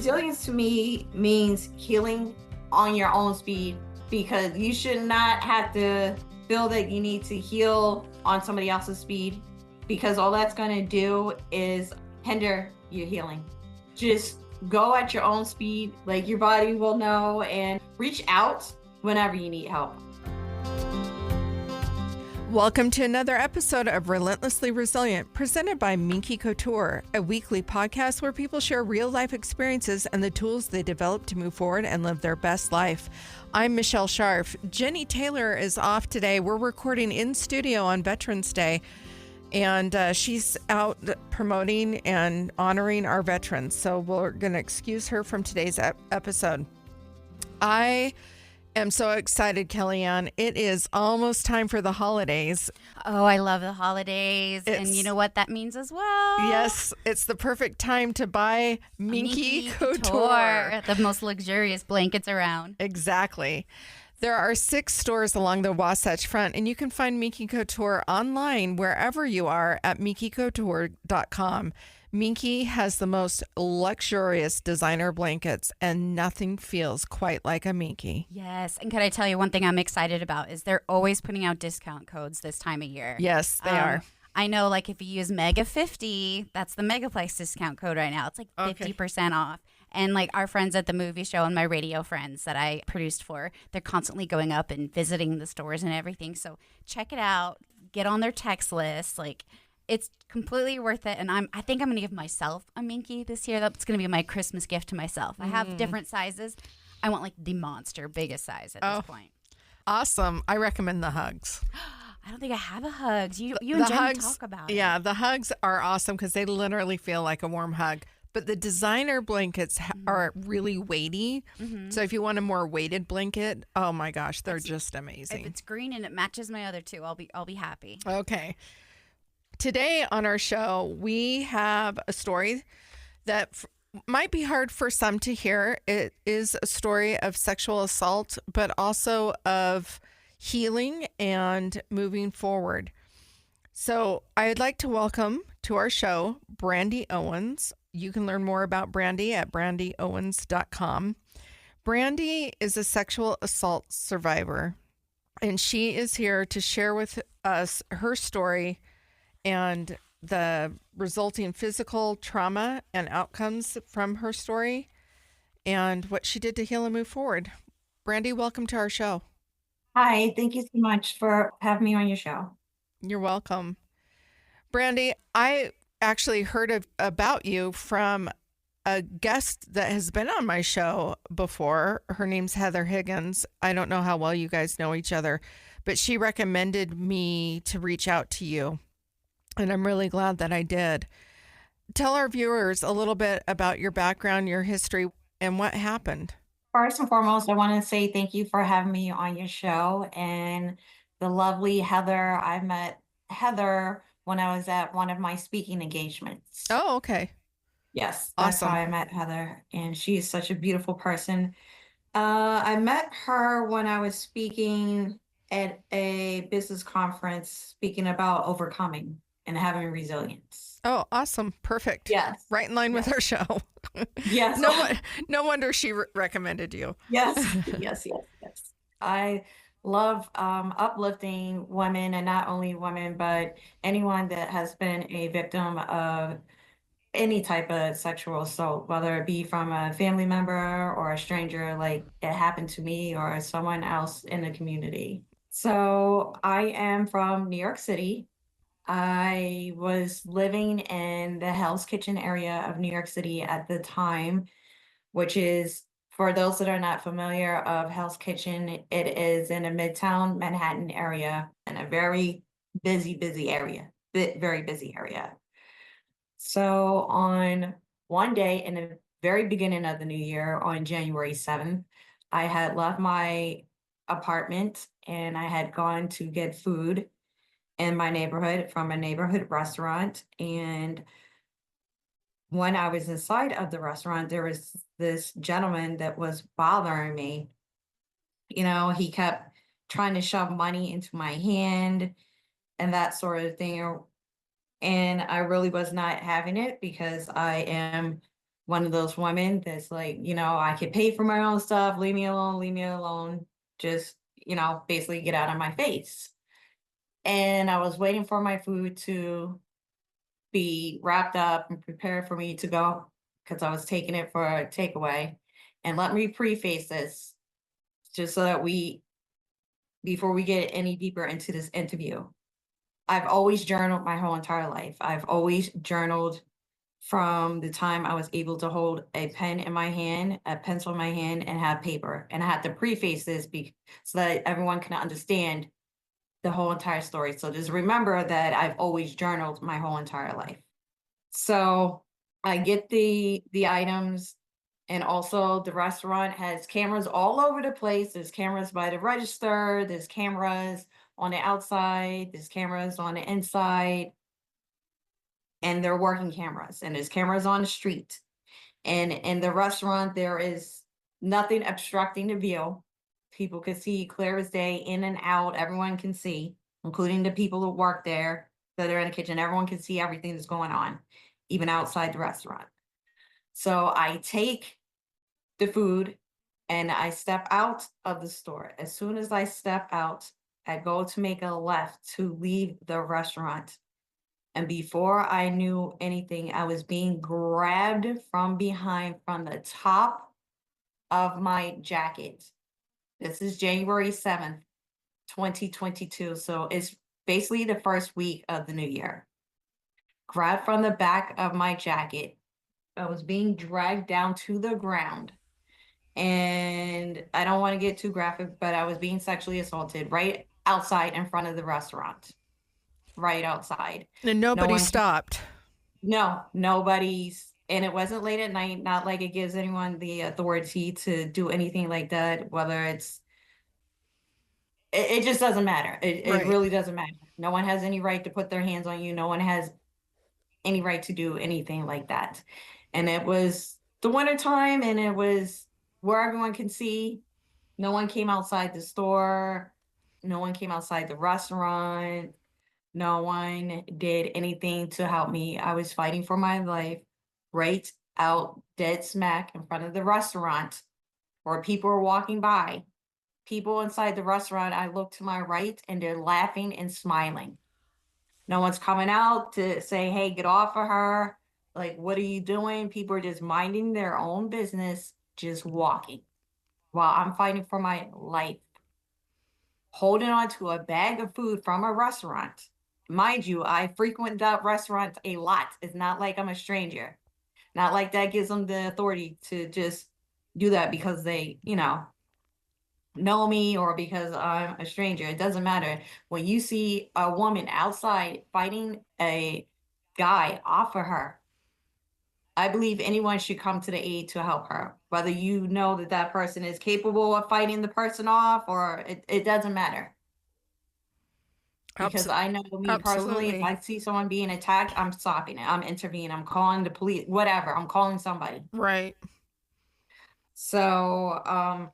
Resilience to me means healing on your own speed, because you should not have to feel that you need to heal on somebody else's speed, because all that's going to do is hinder your healing. Just go at your own speed, like your body will know, and reach out whenever you need help. Welcome to another episode of Relentlessly Resilient, presented by Minky Couture, a weekly podcast where people share real-life experiences and the tools they develop to move forward and live their best life. I'm Michelle Scharf. Jennie Taylor is off today. We're recording in studio on Veterans Day, and she's out promoting and honoring our veterans. So we're going to excuse her from today's episode. I am so excited, Kellyanne. It is almost time for the holidays. Oh, I love the holidays. And you know what that means as well? Yes, it's the perfect time to buy Minky Couture. The most luxurious blankets around. Exactly. There are 6 stores along the Wasatch Front, and you can find Minky Couture online wherever you are at minkycouture.com. Minky has the most luxurious designer blankets, and nothing feels quite like a Minky. Yes. And can I tell you one thing I'm excited about is they're always putting out discount codes this time of year. Yes, they are. I know, like, if you use Mega50, that's the Megaplex discount code right now. It's like 50% off. And like our friends at the movie show and my radio friends that I produced for, they're constantly going up and visiting the stores and everything. So check it out. Get on their text list. Like, it's completely worth it. And I think I'm going to give myself a Minky this year. That's going to be my Christmas gift to myself. I have different sizes. I want like the monster biggest size at this point. Awesome. I recommend the hugs. I don't think I have a hugs. You and Jennie talk about it. Yeah, the hugs are awesome because they literally feel like a warm hug. But the designer blankets are really weighty. Mm-hmm. So if you want a more weighted blanket, oh my gosh, they're just amazing. If it's green and it matches my other two, I'll be happy. Okay. Today on our show, we have a story that might be hard for some to hear. It is a story of sexual assault, but also of healing and moving forward. So I'd like to welcome to our show Brandi Owens. You can learn more about Brandi at brandiowens.com. Brandi is a sexual assault survivor, and she is here to share with us her story and the resulting physical trauma and outcomes from her story and what she did to heal and move forward. Brandi, welcome to our show. Hi, thank you so much for having me on your show. You're welcome. Brandi, I actually heard about you from a guest that has been on my show before. Her name's Heather Higgins. I don't know how well you guys know each other, but she recommended me to reach out to you. And I'm really glad that I did. Tell our viewers a little bit about your background, your history, and what happened. First and foremost, I want to say thank you for having me on your show. And the lovely Heather, I met Heather when I was at one of my speaking engagements. Oh, okay. Yes, that's awesome. how I met Heather. And she is such a beautiful person. I met her when I was speaking at a business conference, speaking about overcoming and having resilience. Oh, awesome. Perfect. Yes. Right in line with our show. Yes. No wonder she recommended you. Yes. Yes. I love uplifting women, and not only women, but anyone that has been a victim of any type of sexual assault, whether it be from a family member or a stranger, like it happened to me or someone else in the community. So I am from New York City. I was living in the Hell's Kitchen area of New York City at the time, which is, for those that are not familiar of Hell's Kitchen, it is in a Midtown Manhattan area in a very busy area, very busy area. So on one day in the very beginning of the new year, on January 7th, I had left my apartment and I had gone to get food in my neighborhood from a neighborhood restaurant. And when I was inside of the restaurant, there was this gentleman that was bothering me. You know, he kept trying to shove money into my hand and that sort of thing. And I really was not having it because I am one of those women that's like, I could pay for my own stuff, leave me alone, leave me alone. Just, basically get out of my face. And I was waiting for my food to be wrapped up and prepared for me to go because I was taking it for a takeaway. And let me preface this just so that before we get any deeper into this interview, I've always journaled my whole entire life. I've always journaled from the time I was able to hold a pen in my hand, a pencil in my hand, and have paper. And I had to preface this so that everyone can understand the whole entire story. So just remember that I've always journaled my whole entire life. So I get the items, and also the restaurant has cameras all over the place. There's cameras by the register, there's cameras on the outside, there's cameras on the inside, and they're working cameras, and there's cameras on the street. And in the restaurant, there is nothing obstructing the view. People can see clear as day, in and out. Everyone can see, including the people who work there that are in the kitchen. Everyone can see everything that's going on, even outside the restaurant. So I take the food and I step out of the store. As soon as I step out, I go to make a left to leave the restaurant. And before I knew anything, I was being grabbed from behind from the top of my jacket. This is January 7th, 2022. So it's basically the first week of the new year. Grabbed from the back of my jacket. I was being dragged down to the ground. And I don't want to get too graphic, but I was being sexually assaulted right outside in front of the restaurant. Right outside. And No nobody one stopped. No, nobody's, and it wasn't late at night, not like it gives anyone the authority to do anything like that, whether it just doesn't matter. It Right. really doesn't matter. No one has any right to put their hands on you. No one has any right to do anything like that. And it was the winter time, and it was where everyone can see. No one came outside the store. No one came outside the restaurant. No one did anything to help me. I was fighting for my life right out dead smack in front of the restaurant where people were walking by. People inside the restaurant, I look to my right and they're laughing and smiling. No one's coming out to say, hey, get off of her. Like, what are you doing? People are just minding their own business, just walking while I'm fighting for my life, holding on to a bag of food from a restaurant. Mind you, I frequent that restaurant a lot. It's not like I'm a stranger. Not like that gives them the authority to just do that because they, know me or because I'm a stranger. It doesn't matter. When you see a woman outside fighting a guy off of her, I believe anyone should come to the aid to help her. Whether you know that that person is capable of fighting the person off or it doesn't matter. Because I know me personally, if Absolutely. I see someone being attacked, I'm stopping it. I'm intervening. I'm calling the police, whatever. I'm calling somebody. Right. So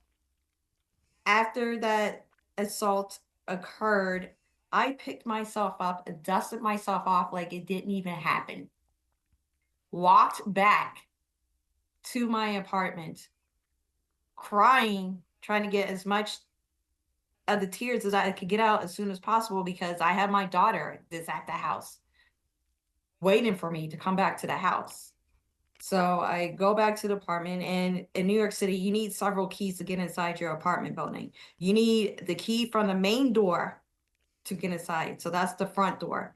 after that assault occurred, I picked myself up, dusted myself off like it didn't even happen, walked back to my apartment, crying, trying to get as much of the tears as I could get out as soon as possible because I had my daughter that's at the house waiting for me to come back to the house. So I go back to the apartment, and in New York City, you need several keys to get inside your apartment building. You need the key from the main door to get inside. So that's the front door.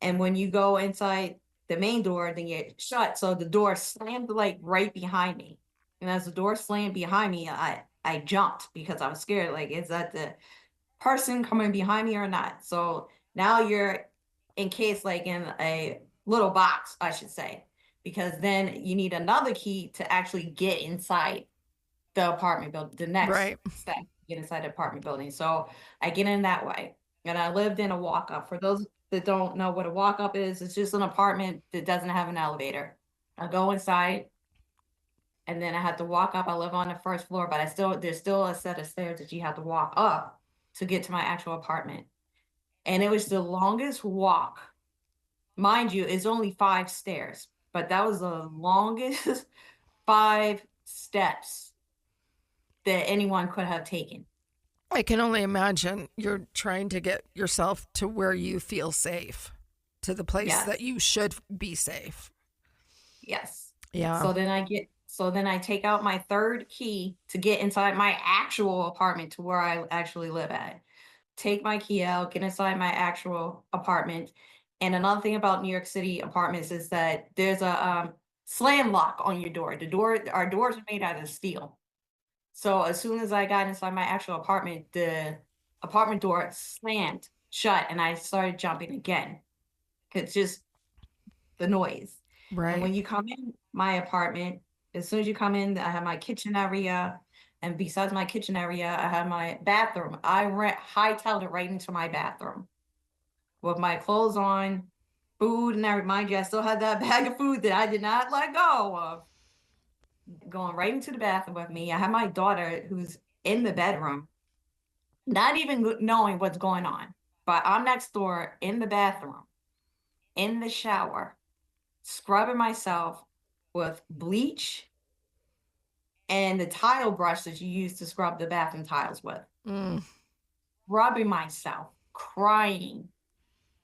And when you go inside the main door, then you shut. So the door slammed like right behind me. And as the door slammed behind me, I jumped because I was scared. Like, is that the person coming behind me or not? So now you're encased like in a little box, I should say, because then you need another key to actually get inside the apartment building, the next Right. step, get inside the apartment building. So I get in that way. And I lived in a walk up. For those that don't know what a walk up is, it's just an apartment that doesn't have an elevator. I go inside and then I have to walk up. I live on the first floor, but there's still a set of stairs that you have to walk up to get to my actual apartment. And it was the longest walk. Mind you, it's only 5 stairs, but that was the longest 5 steps that anyone could have taken. I can only imagine you're trying to get yourself to where you feel safe, to the place that Yes. you should be safe. Yes. Yeah. So then I take out my third key to get inside my actual apartment to where I actually live at. Take my key out, get inside my actual apartment. And another thing about New York City apartments is that there's a slam lock on your door. Our doors are made out of steel. So as soon as I got inside my actual apartment, the apartment door slammed shut and I started jumping again. Cause just the noise. And Right. when you come in my apartment, as soon as you come in, I have my kitchen area. And besides my kitchen area, I have my bathroom. I hightailed it right into my bathroom with my clothes on, food, and I remind you, I still had that bag of food that I did not let go of. Going right into the bathroom with me. I have my daughter who's in the bedroom, not even knowing what's going on. But I'm next door in the bathroom, in the shower, scrubbing myself with bleach and the tile brush that you use to scrub the bathroom tiles with. Mm. Rubbing myself, crying,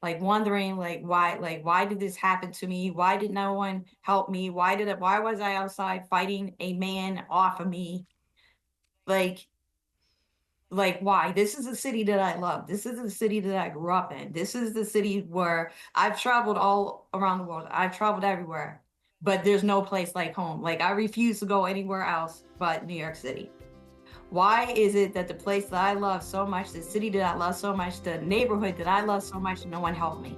like wondering why did this happen to me? Why did no one help me? Why was I outside fighting a man off of me? Like why? This is a city that I love. This is the city that I grew up in. This is the city where I've traveled all around the world. I've traveled everywhere, but there's no place like home. Like I refuse to go anywhere else but New York City. Why is it that the place that I love so much, the city that I love so much, the neighborhood that I love so much, no one helped me?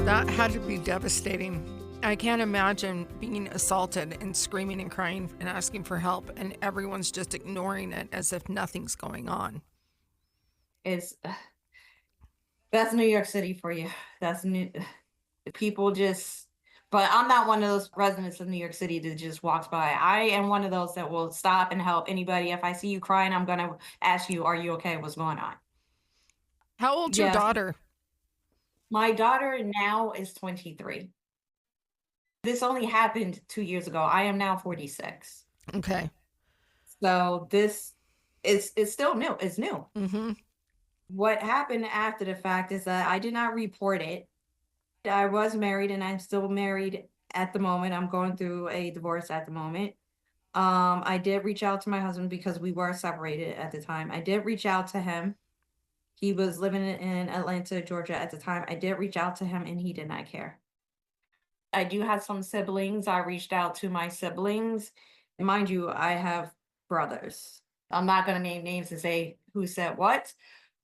That had to be devastating. I can't imagine being assaulted and screaming and crying and asking for help, and everyone's just ignoring it as if nothing's going on. It's That's New York City for you. That's new. People just, but I'm not one of those residents of New York City that just walks by. I am one of those that will stop and help anybody. If I see you crying, I'm gonna ask you, "Are you okay? What's going on?" How old's your Yes, daughter? my daughter now is 23. This only happened 2 years ago. I am now 46. Okay. So this is still new. It's new. Mm-hmm. What happened after the fact is that I did not report it. I was married and I'm still married at the moment. I'm going through a divorce at the moment. I did reach out to my husband because we were separated at the time. I did reach out to him. He was living in Atlanta, Georgia at the time. I did reach out to him and he did not care. I do have some siblings. I reached out to my siblings. Mind you, I have brothers. I'm not going to name names and say who said what,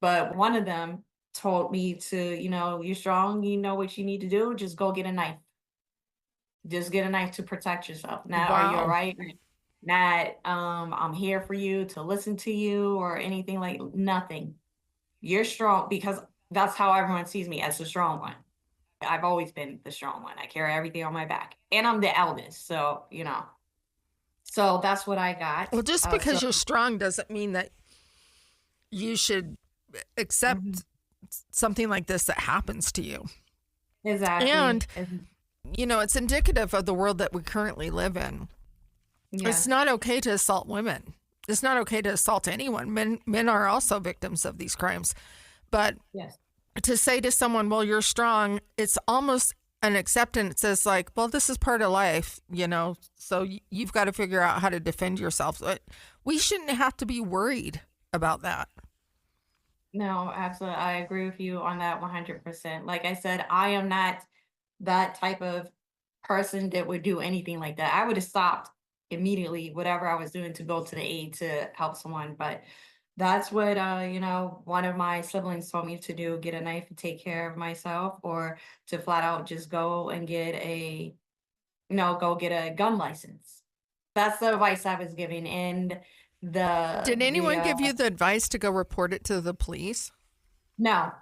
but one of them told me to, you're strong, you know what you need to do, just go get a knife. Just get a knife to protect yourself. Now, are you all Wow. right? Not, I'm here for you to listen to you or anything like nothing. You're strong because that's how everyone sees me as the strong one. I've always been the strong one. I carry everything on my back. And I'm the eldest. So that's what I got. Well, just So because you're strong doesn't mean that you should mhm, accept something like this that happens to you. exactly. And, it's indicative of the world that we currently live in. It's Yes. not okay to assault women. It's not okay to assault anyone. Men are also victims of these crimes. But Yes. to say to someone, well, you're strong, it's almost an acceptance as like, well, this is part of life, so you've got to figure out how to defend yourself. But we shouldn't have to be worried about that. No, absolutely. I agree with you on that 100%. Like I said, I am not that type of person that would do anything like that. I would have stopped immediately whatever I was doing to go to the aid to help someone. But that's what one of my siblings told me to do, get a knife and take care of myself, or to flat out just go and go get a gun license. That's the advice I was giving. And Did the anyone give you the advice to go report it to the police? no.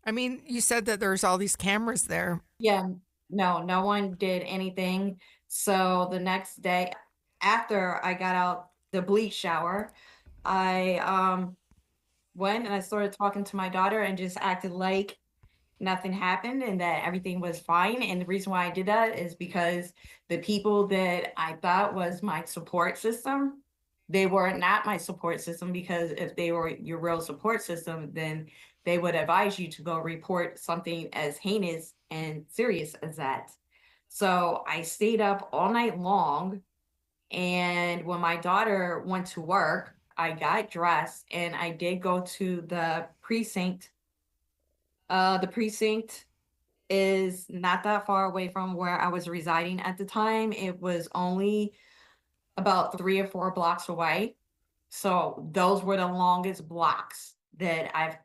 I mean, you said that there's all these cameras there. Yeah, no, no one did anything. So the next day after I got out the bleach shower, I went and I started talking to my daughter and just acted like nothing happened and that everything was fine. And the reason why I did that is because the people that I thought was my support system, they were not my support system, because if they were your real support system, then they would advise you to go report something as heinous and serious as that. So I stayed up all night long. And when my daughter went to work, I got dressed and I did go to the precinct. The precinct is not that far away from where I was residing at the time. It was only about 3 or 4 blocks away. So those were the longest blocks that I've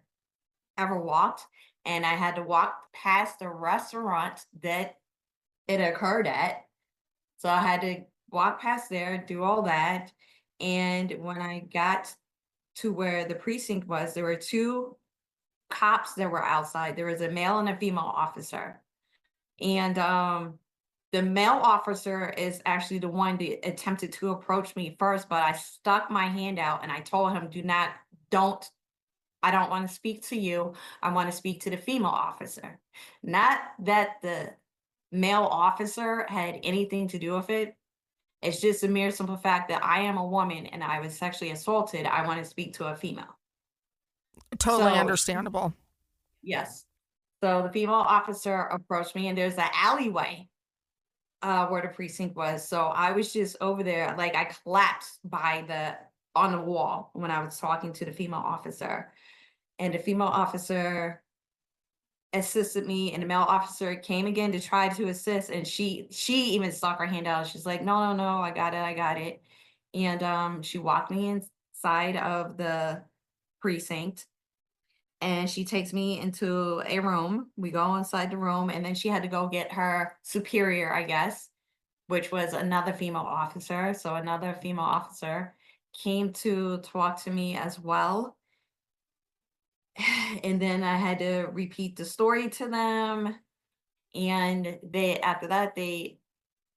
ever walked. And I had to walk past the restaurant that it occurred at. So I had to walk past there, do all that. And when I got to where the precinct was, there were two cops that were outside. There was a male and a female officer. And the male officer is actually the one that attempted to approach me first, but I stuck my hand out and I told him, don't, I don't want to speak to you. I want to speak to the female officer. Not that the male officer had anything to do with it. It's just a mere simple fact that I am a woman and I was sexually assaulted. I want to speak to a female. Totally So, understandable. yes. So the female officer approached me, and there's an alleyway where the precinct was. So I was just over there, like I collapsed on the wall when I was talking to the female officer. And the female officer assisted me, and the male officer came again to try to assist, and she even stuck her hand out. She's like, no, no, no, I got it. And she walked me inside of the precinct, and she takes me into a room. We go inside the room, and then she had to go get her superior, I guess, which was another female officer. So another female officer came to talk to me as well. And then I had to repeat the story to them. And after that,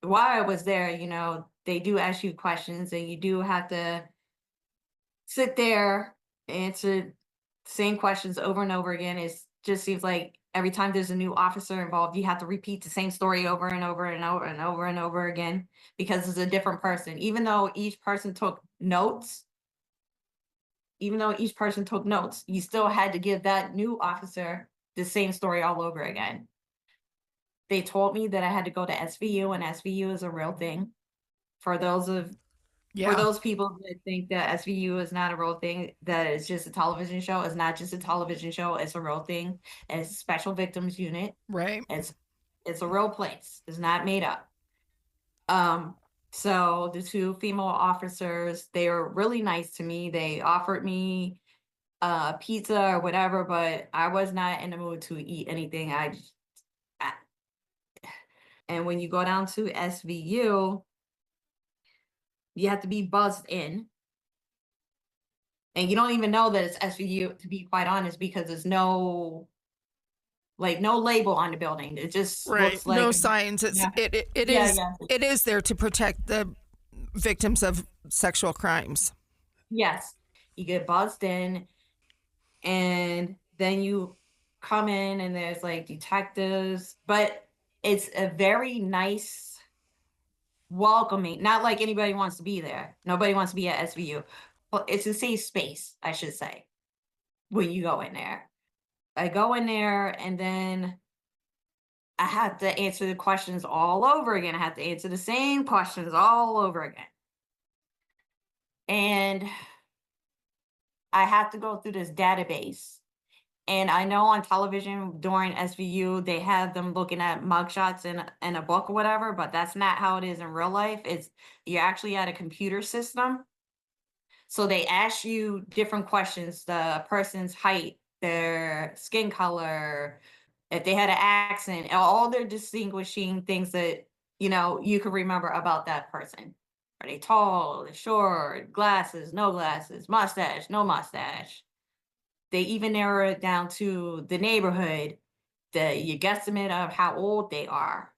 while I was there, they do ask you questions, and you do have to sit there, answer same questions over and over again. It just seems like every time there's a new officer involved, you have to repeat the same story over and over and over and over and over again, because it's a different person. Even though each person took notes, you still had to give that new officer the same story all over again. They told me that I had to go to SVU, and SVU is a real thing. For those of For Yeah, those people that think that SVU is not a real thing, that it's just a television show, it's not just a television show, it's a real thing. It's a special victims unit. right. It's a real place. It's not made up. Um, so the two female officers, they were really nice to me. They offered me pizza or whatever, but I was not in the mood to eat anything. I and when you go down to SVU, you have to be buzzed in. And you don't even know that it's SVU, to be quite honest, because there's no label on the building. It just Right. looks No like, signs. yeah, It yeah, is yeah, there to protect the victims of sexual crimes. yes. You get buzzed in, and then you come in, and there's like detectives, but it's a very nice, welcoming. Not like anybody wants to be there. Nobody wants to be at SVU. But it's a safe space, I should say, when you go in there. I go in there, and then I had to answer the questions all over again. I had to answer the same questions all over again. And I had to go through this database. And I know on television during SVU, they have them looking at mugshots in a book or whatever, but that's not how it is in real life. You're actually at a computer system. So they ask you different questions: the person's height, their skin color, if they had an accent, all their distinguishing things that you can remember about that person. Are they tall, short, glasses, no glasses, mustache, no mustache? They even narrow it down to the neighborhood, your guesstimate of how old they are.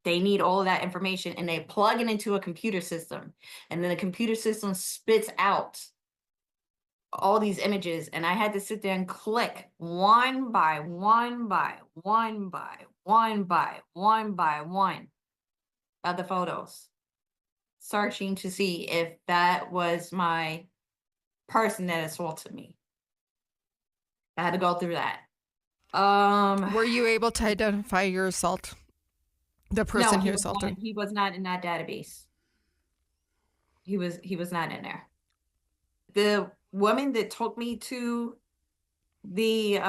They need all of that information and they plug it into a computer system. And then the computer system spits out all these images. And I had to sit there and click one by one by one by one by one by one of the photos, searching to see if that was my person that assaulted me. I had to go through that. Were you able to identify your assault? The No, person who assaulted? he was not in that database. He was not in there. The woman that took me to the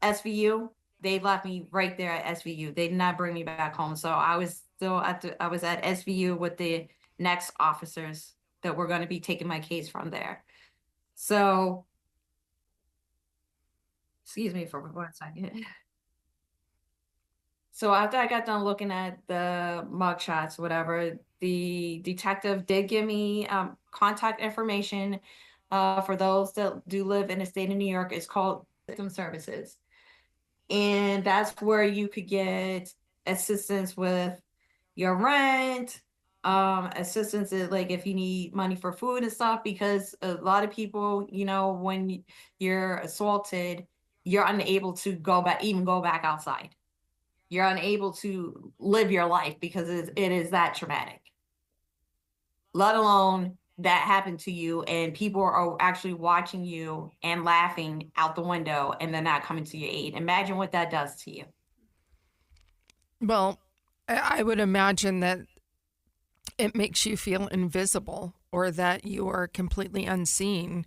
SVU, they left me right there at SVU. They did not bring me back home. So I was still I was at SVU with the next officers that were going to be taking my case from there. So excuse me for 1 second. So after I got done looking at the mugshots, whatever, the detective did give me contact information for those that do live in the state of New York. It's called Victim Services. And that's where you could get assistance with your rent, assistance like if you need money for food and stuff, because a lot of people, when you're assaulted, you're unable to even go back outside. You're unable to live your life because it is that traumatic, let alone that happened to you and people are actually watching you and laughing out the window and they're not coming to your aid. Imagine what that does to you. Well, I would imagine that it makes you feel invisible or that you are completely unseen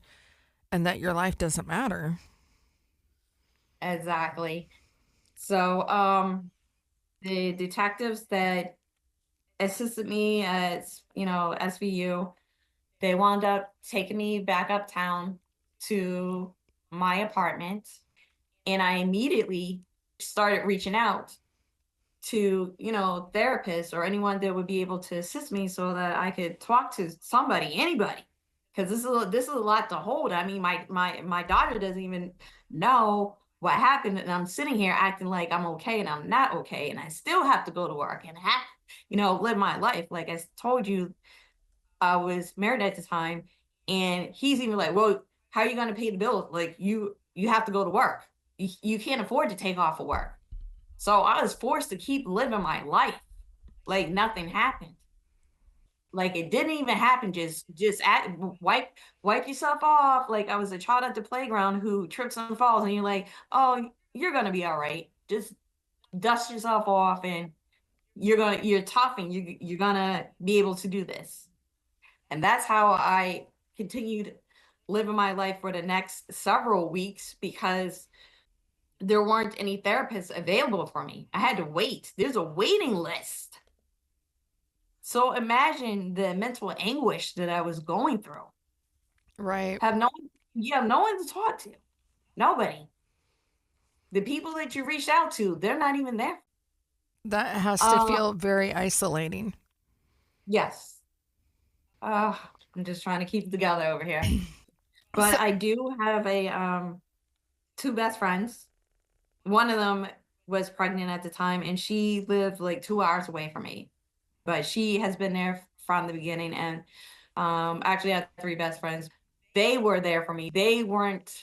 and that your life doesn't matter. Exactly. So, the detectives that assisted me at, SVU, they wound up taking me back uptown to my apartment. And I immediately started reaching out to, therapists or anyone that would be able to assist me so that I could talk to somebody, anybody. Because this is a lot to hold. I mean, my daughter doesn't even know what happened, and I'm sitting here acting like I'm okay and I'm not okay, and I still have to go to work and live my life. Like I told you, I was married at the time, and he's even like, "Well, how are you going to pay the bills? Like you have to go to work. You can't afford to take off of work." So I was forced to keep living my life like nothing happened. Like it didn't even happen. Wipe yourself off. Like I was a child at the playground who trips and falls, and you're like, "Oh, you're gonna be all right. Just dust yourself off, and you're tough, and you're gonna be able to do this." And that's how I continued living my life for the next several weeks because there weren't any therapists available for me. I had to wait. There's a waiting list. So imagine the mental anguish that I was going through. Right. You have no one to talk to. Nobody. The people that you reached out to, they're not even there. That has to feel very isolating. Yes. I'm just trying to keep it together over here. But I do have two best friends. One of them was pregnant at the time, and she lived like 2 hours away from me. But she has been there from the beginning. And actually, I had three best friends. They were there for me. They weren't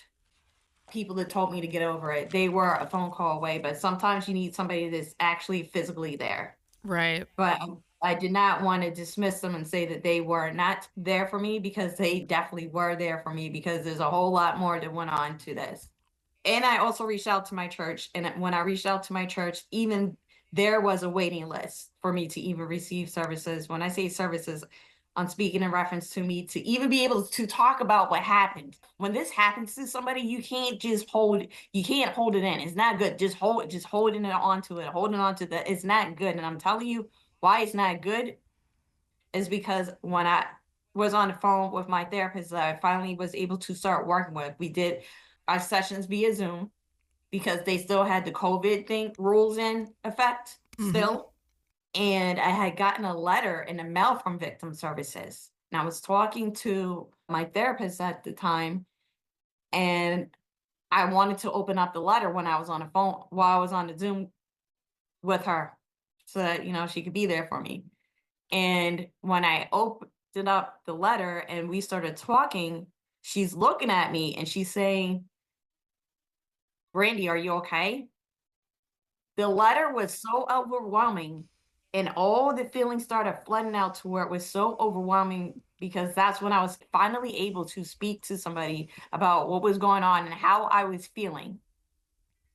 people that told me to get over it. They were a phone call away. But sometimes you need somebody that's actually physically there. Right. But I did not want to dismiss them and say that they were not there for me, because they definitely were there for me, because there's a whole lot more that went on to this. And I also reached out to my church. And when I reached out to my church, even there was a waiting list for me to even receive services. When I say services, I'm speaking in reference to me to even be able to talk about what happened. When this happens to somebody, you can't hold it in. It's not good. Just holding it onto it, holding on to that. It's not good. And I'm telling you why it's not good is because when I was on the phone with my therapist that I finally was able to start working with, we did our sessions via Zoom because they still had the COVID rules in effect still. And I had gotten a letter in the mail from Victim Services. And I was talking to my therapist at the time, and I wanted to open up the letter when I was on the phone while I was on the Zoom with her so that, she could be there for me. And when I opened up the letter and we started talking, she's looking at me and she's saying, "Brandi, are you okay?" The letter was so overwhelming and all the feelings started flooding out to where it was so overwhelming because that's when I was finally able to speak to somebody about what was going on and how I was feeling,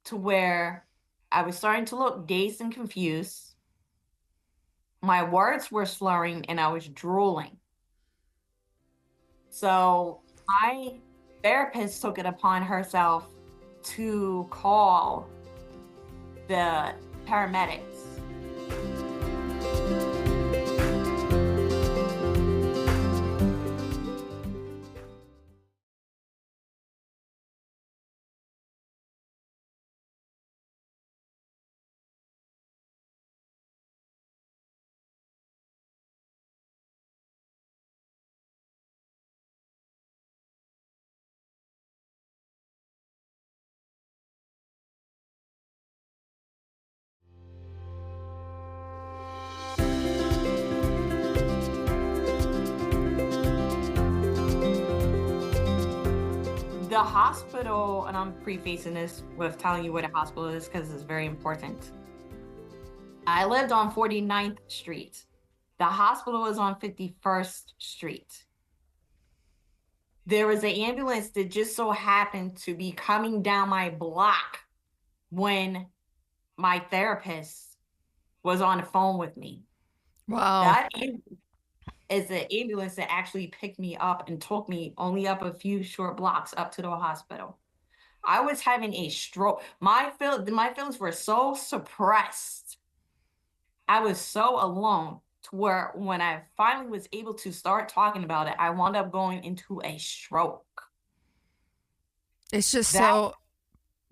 to where I was starting to look dazed and confused. My words were slurring and I was drooling. So my therapist took it upon herself to call the paramedics. The hospital, and I'm prefacing this with telling you what a hospital is because it's very important. I lived on 49th Street. The hospital was on 51st Street. There was an ambulance that just so happened to be coming down my block when my therapist was on the phone with me. Wow. That is the ambulance that actually picked me up and took me only up a few short blocks up to the hospital. I was having a stroke. My feelings were so suppressed. I was so alone to where when I finally was able to start talking about it, I wound up going into a stroke. It's just That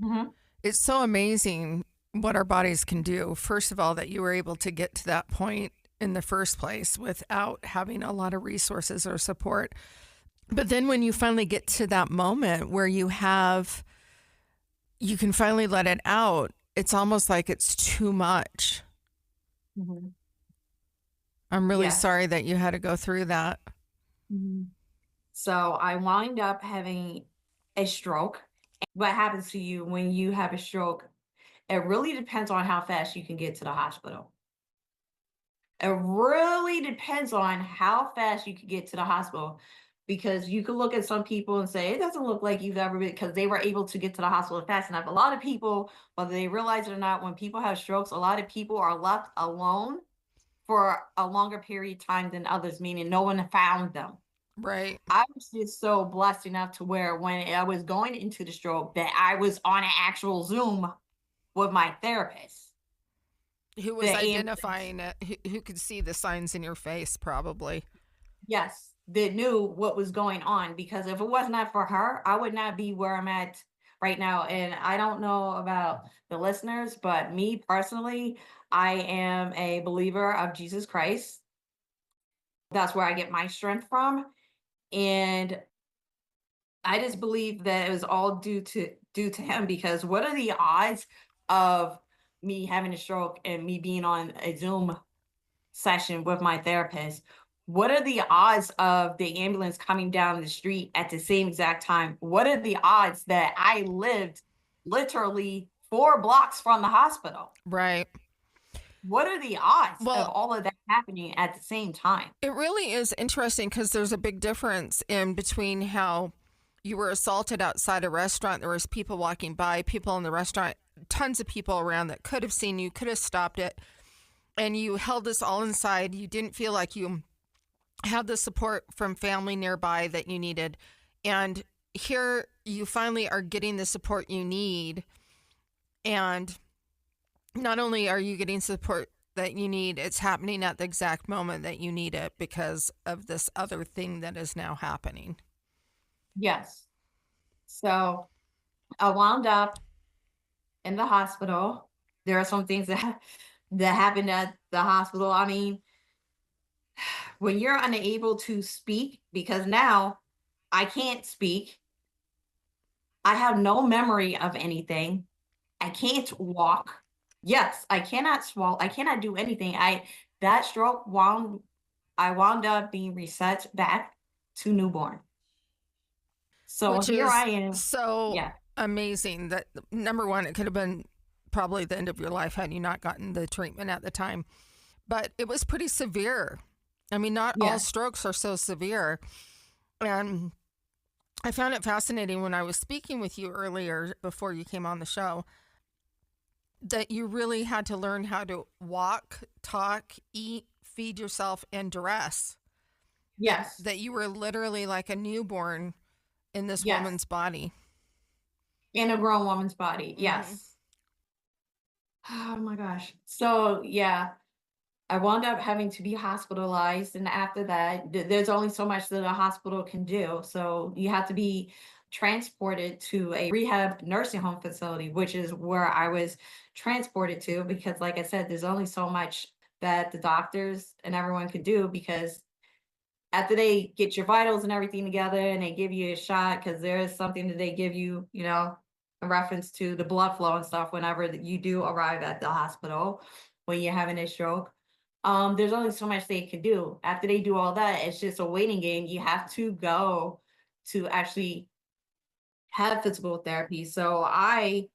Mhm. it's so amazing what our bodies can do. First of all, that you were able to get to that point in the first place without having a lot of resources or support. But then when you finally get to that moment where you can finally let it out, it's almost like it's too much. Mhm. I'm really Yes. sorry that you had to go through that. Mhm. So I wound up having a stroke. What happens to you when you have a stroke? It really depends on how fast you can get to the hospital. It really depends on how fast you can get to the hospital because you could look at some people and say, it doesn't look like you've ever been, because they were able to get to the hospital fast enough. A lot of people, whether they realize it or not, when people have strokes, a lot of people are left alone for a longer period of time than others, meaning no one found them. Right. I was just so blessed enough to where when I was going into the stroke that I was on an actual Zoom with my therapist. Who The was ambulance, identifying it? Who could see the signs in your face, probably. yes, that knew what was going on, because if it was not for her, I would not be where I'm at right now. And I don't know about the listeners, but me personally, I am a believer of Jesus Christ. That's where I get my strength from. And I just believe that it was all due to him, because what are the odds of me having a stroke and me being on a Zoom session with my therapist? What are the odds of the ambulance coming down the street at the same exact time? What are the odds that I lived literally 4 blocks from the hospital? Right. What are the odds of Well, all of that happening at the same time? it really is interesting because there's a big difference in between how you were assaulted outside a restaurant. There was people walking by, people in the restaurant, tons of people around that could have seen you, could have stopped it, and you held this all inside. You didn't feel like you had the support from family nearby that you needed. And here you finally are getting the support you need. And not only are you getting support that you need, it's happening at the exact moment that you need it because of this other thing that is now happening. Yes. So I wound up in the hospital. There are some things that that happened at the hospital. I mean, when you're unable to speak, because now I can't speak, I have no memory of anything. I can't walk. Yes, I cannot swallow. I cannot do anything. That stroke I wound up being reset back to newborn. So Which here I is am. so Yeah. amazing that number one, it could have been probably the end of your life had you not gotten the treatment at the time. But it was pretty severe. I mean, not all Yeah. strokes are so severe. And I found it fascinating when I was speaking with you earlier before you came on the show that you really had to learn how to walk, talk, eat, feed yourself, and dress. Yes. That you were literally like a newborn in this Yes. woman's body. In a grown woman's body. Mm-hmm. Yes. Oh my gosh. So yeah, I wound up having to be hospitalized. And after that, there's only so much that a hospital can do. So you have to be transported to a rehab nursing home facility, which is where I was transported to, because, like I said, there's only so much that the doctors and everyone could do, because after they get your vitals and everything together and they give you a shot, because there is something that they give you, in reference to the blood flow and stuff whenever that you do arrive at the hospital when you're having a stroke. There's only so much they can do. After they do all that, it's just a waiting game. You have to go to actually have physical therapy. So I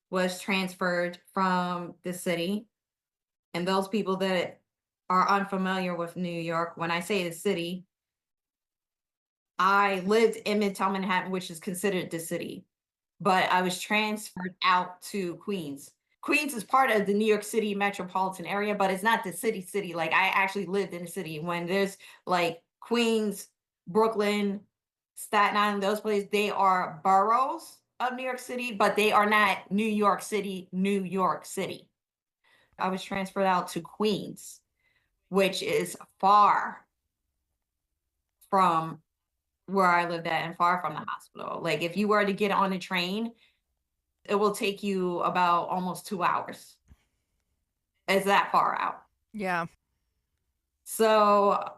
was transferred from the city, and those people that are unfamiliar with New York, when I say the city, I lived in Midtown Manhattan, which is considered the city, but I was transferred out to Queens. Queens is part of the New York City metropolitan area, but it's not the city. Like, I actually lived in the city. When there's like Queens, Brooklyn, Staten Island, those places, they are boroughs of New York City, but they are not New York City, New York City. I was transferred out to Queens, which is far from where I lived at and far from the hospital. Like, if you were to get on a train, it will take you about almost 2 hours. It's that far out. Yeah. So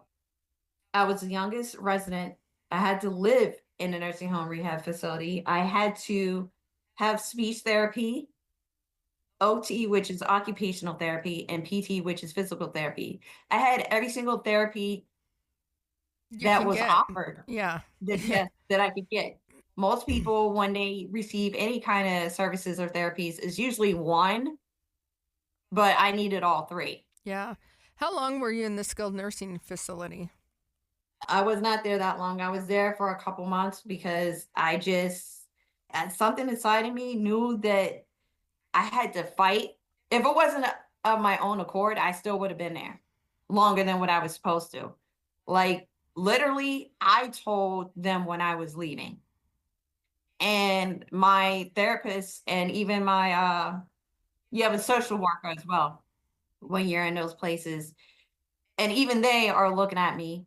I was the youngest resident. I had to live in a nursing home rehab facility. I had to have speech therapy, OT, which is occupational therapy, and PT, which is physical therapy. I had every single therapy You that can was get. offered Yeah. that, yeah, that I could get. Most people, when they receive any kind of services or therapies, is usually one, but I needed all three. Yeah. How long were you in the skilled nursing facility? I was not there that long. I was there for a couple months because something inside of me knew that I had to fight. If it wasn't of my own accord, I still would have been there longer than what I was supposed to. Like, literally, I told them when I was leaving. And my therapist and even my you have a social worker as well when you're in those places. And even they are looking at me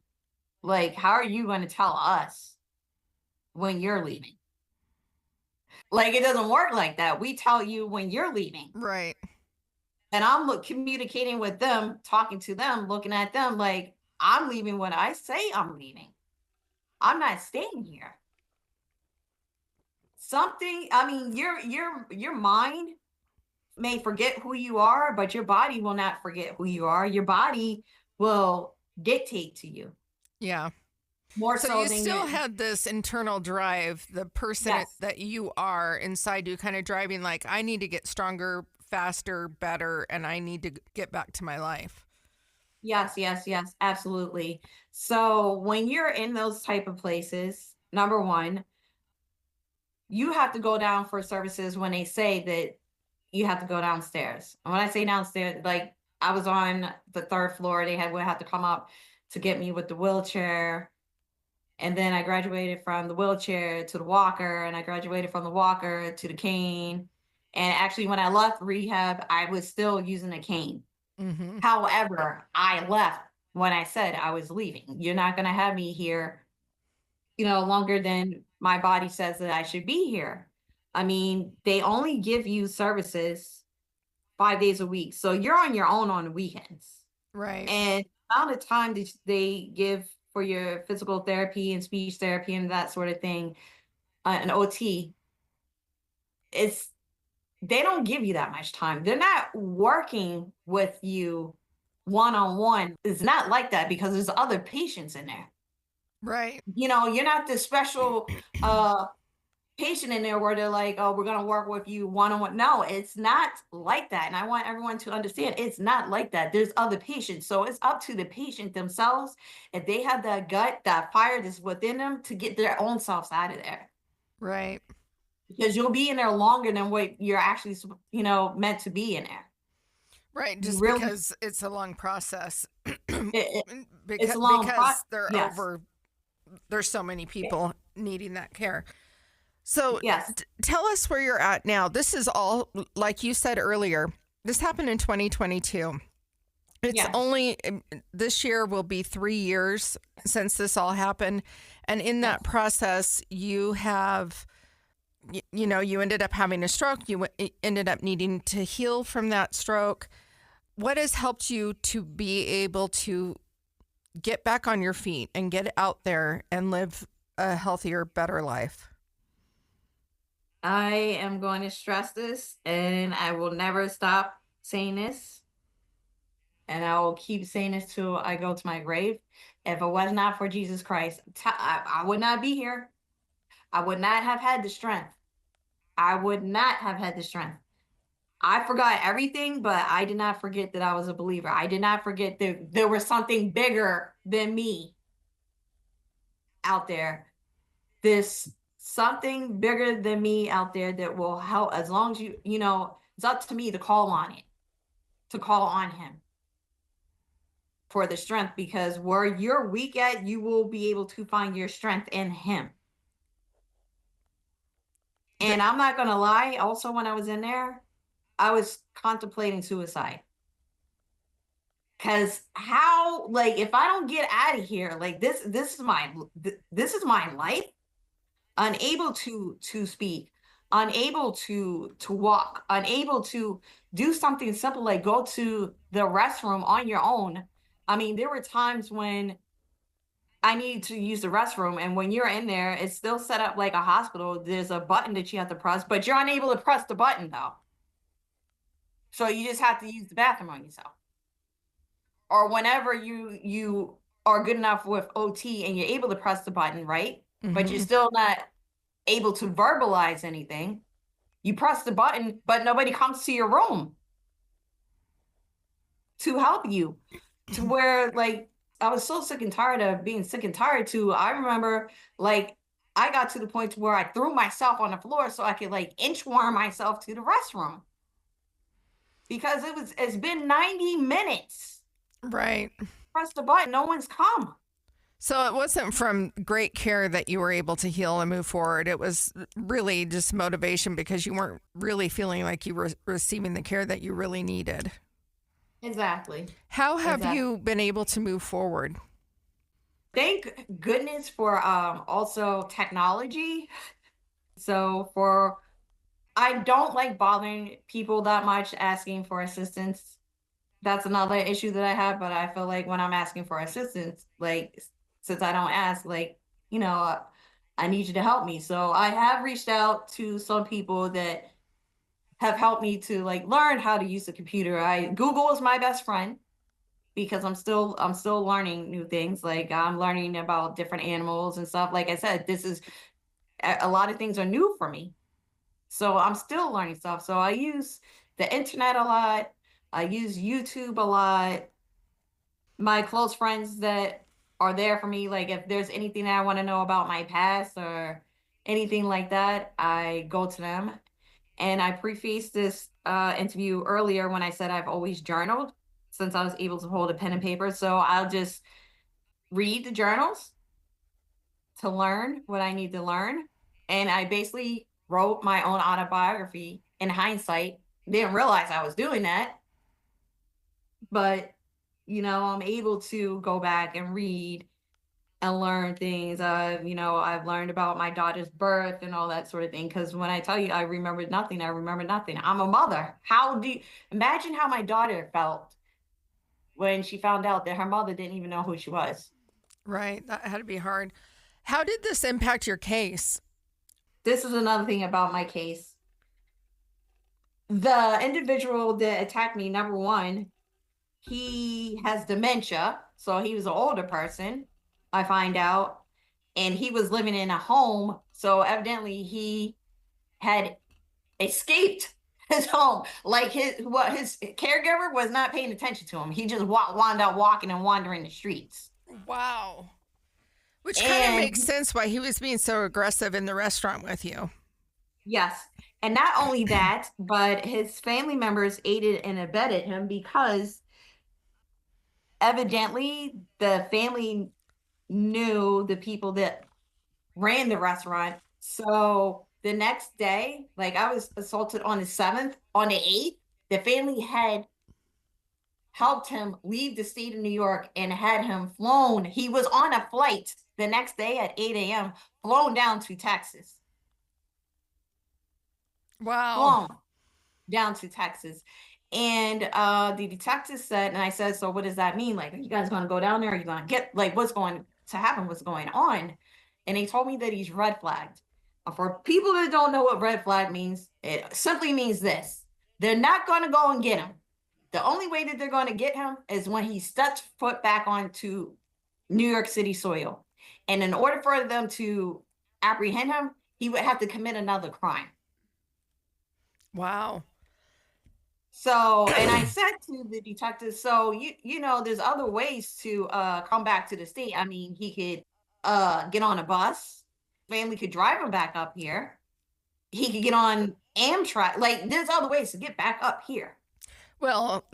like, how are you going to tell us when you're leaving? Like, it doesn't work like that. We tell you when you're leaving. Right. And I'm communicating with them, talking to them, looking at them like, I'm leaving when I say I'm leaving. I'm not staying here. I mean, your mind may forget who you are, but your body will not forget who you are. Your body will dictate to you Yeah. more So so you than still your, had this internal drive, the person yes, that you are inside you kind of driving like, I need to get stronger, faster, better, and I need to get back to my life. yes, absolutely. So when you're in those type of places, number one, you have to go down for services when they say that you have to go downstairs. And when I say downstairs, like, I was on the third floor, would have to come up to get me with the wheelchair. And then I graduated from the wheelchair to the walker, and I graduated from the walker to the cane. And actually, when I left rehab, I was still using a cane. Mm-hmm. However, I left when I said I was leaving. You're not going to have me here, longer than my body says that I should be here. I mean, they only give you services 5 days a week. So you're on your own on the weekends. Right. And the amount of time that they give for your physical therapy and speech therapy and that sort of thing, an OT, it's they don't give you that much time. They're not working with you one-on-one. It's not like that because there's other patients in there. Right. You're not the special patient in there where they're like, oh, we're going to work with you one-on-one. No, it's not like that. And I want everyone to understand it's not like that. There's other patients. So it's up to the patient themselves. If they have that gut, that fire that's within them, to get their own selves out of there. Right. Because you'll be in there longer than what you're actually, meant to be in there. Right. You Just really, because it's a long process. it's because a long because they're yes, there's so many people needing that care. So yes, tell us where you're at now. This is all, like you said earlier, this happened in 2022. It's yes, only, this year will be 3 years since this all happened. And in that yes. process, you have, you ended up having a stroke. You ended up needing to heal from that stroke. What has helped you to be able to get back on your feet and get out there and live a healthier, better life? I am going to stress this, and I will never stop saying this, and I will keep saying this till I go to my grave. If it was not for Jesus Christ, I would not be here. I would not have had the strength. I would not have had the strength. I forgot everything, but I did not forget that I was a believer. I did not forget that there was something bigger than me out there. This something bigger than me out there that will help, as long as it's up to me to call on it, to call on him for the strength, because where you're weak at, you will be able to find your strength in him. And I'm not going to lie, also, when I was in there, I was contemplating suicide. Because how, like, if I don't get out of here, like, this is my life, unable to speak, unable to walk, unable to do something simple like go to the restroom on your own. I mean, there were times when I needed to use the restroom, and when you're in there, it's still set up like a hospital. There's a button that you have to press, but you're unable to press the button though. So you just have to use the bathroom on yourself. Or whenever you are good enough with OT and you're able to press the button, right? But you're Mm-hmm. still not able to verbalize anything. You press the button, but nobody comes to your room to help you. To where, like, I was so sick and tired of being sick and tired to, I remember, like, I got to the point where I threw myself on the floor so I could, like, inchworm myself to the restroom. Because it's been 90 minutes. Right. Press the button, no one's come. So it wasn't from great care that you were able to heal and move forward. It was really just motivation because you weren't really feeling like you were receiving the care that you really needed. Exactly. How have Exactly. you been able to move forward? Thank goodness for also technology. So for I don't like bothering people that much asking for assistance. That's another issue that I have, but I feel like when I'm asking for assistance, like, since I don't ask, like, I need you to help me. So I have reached out to some people that have helped me to, like, learn how to use the computer. Google is my best friend because I'm still learning new things. Like, I'm learning about different animals and stuff. Like I said, this is a lot of things are new for me. So I'm still learning stuff. So I use the internet a lot. I use YouTube a lot. My close friends that are there for me, like, if there's anything that I want to know about my past or anything like that, I go to them. And I prefaced this interview earlier when I said I've always journaled since I was able to hold a pen and paper. So I'll just read the journals to learn what I need to learn. And I basically wrote my own autobiography in hindsight. Didn't realize I was doing that. But, I'm able to go back and read and learn things. I've learned about my daughter's birth and all that sort of thing. Because when I tell you I remembered nothing, I remember nothing. I'm a mother. How do you imagine how my daughter felt when she found out that her mother didn't even know who she was? Right. That had to be hard. How did this impact your case? This is another thing about my case. The individual that attacked me, number one, he has dementia. So he was an older person, I find out. And he was living in a home. So evidently he had escaped his home. Like his caregiver was not paying attention to him. He just wound up walking and wandering the streets. Wow. Which kind of And makes sense why he was being so aggressive in the restaurant with you. yes. And not only that, but his family members aided and abetted him because evidently the family knew the people that ran the restaurant. So the next day, like I was assaulted on the 7th, on the 8th, the family had helped him leave the state of New York and had him flown. He was on a flight the next day at 8 a.m., flown down to Texas. Wow. Flown down to Texas. And the detective said, and I said, so what does that mean? Like, are you guys going to go down there? Are you going to get, like, what's going to happen? What's going on? And they told me that he's red flagged. For people that don't know what red flag means, it simply means this. They're not going to go and get him. The only way that they're going to get him is when he steps foot back onto New York City soil. And in order for them to apprehend him, he would have to commit another crime. Wow. So, and I said to the detective, so you know, there's other ways to come back to the state. I mean, he could get on a bus. Family could drive him back up here. He could get on Amtrak. Like, there's other ways to get back up here. Well,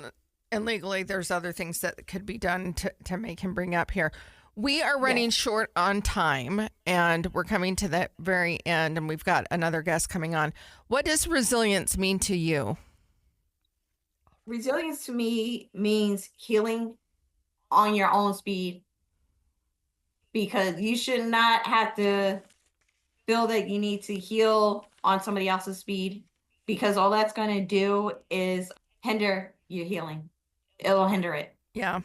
and legally, there's other things that could be done to make him bring up here. We are running short on time, and we're coming to the very end, and we've got another guest coming on. What does resilience mean to you? Resilience to me means healing on your own speed, because you should not have to feel that you need to heal on somebody else's speed, because all that's going to do is hinder your healing. It'll hinder it. Yeah.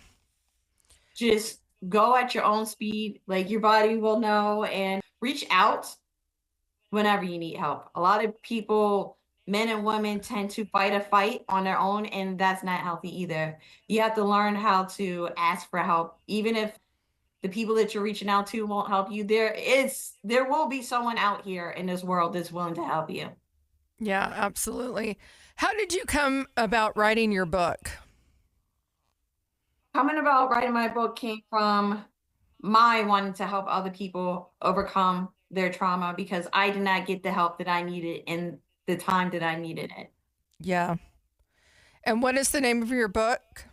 Just go at your own speed. Like, your body will know, and reach out whenever you need help. A lot of people, men and women, tend to fight a fight on their own, and that's not healthy either. You have to learn how to ask for help. Even if the people that you're reaching out to won't help you, there will be someone out here in this world that's willing to help you. Yeah, absolutely. How did you come about writing your book? Coming about writing my book came from my wanting to help other people overcome their trauma, because I did not get the help that I needed in the time that I needed it. Yeah. And what is the name of your book?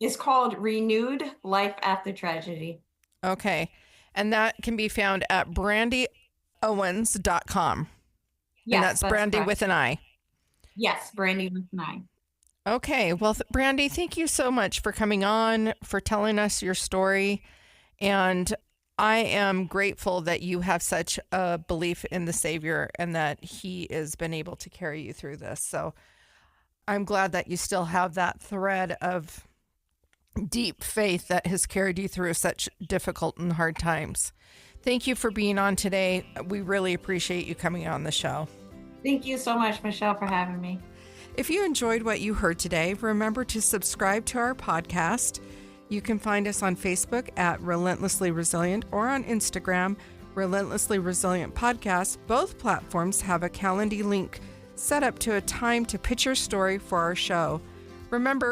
It's called Renewed Life After Tragedy. Okay. And that can be found at brandiowens.com. Yes, and that's Brandi correct. with an I. Yes, Brandi with an I. Okay. Well, Brandi, thank you so much for coming on, for telling us your story. And I am grateful that you have such a belief in the Savior and that he has been able to carry you through this. So I'm glad that you still have that thread of deep faith that has carried you through such difficult and hard times. Thank you for being on today. We really appreciate you coming on the show. Thank you so much, Michelle, for having me. If you enjoyed what you heard today, remember to subscribe to our podcast. You can find us on Facebook at Relentlessly Resilient or on Instagram, Relentlessly Resilient Podcast. Both platforms have a Calendly link set up to a time to pitch your story for our show. Remember,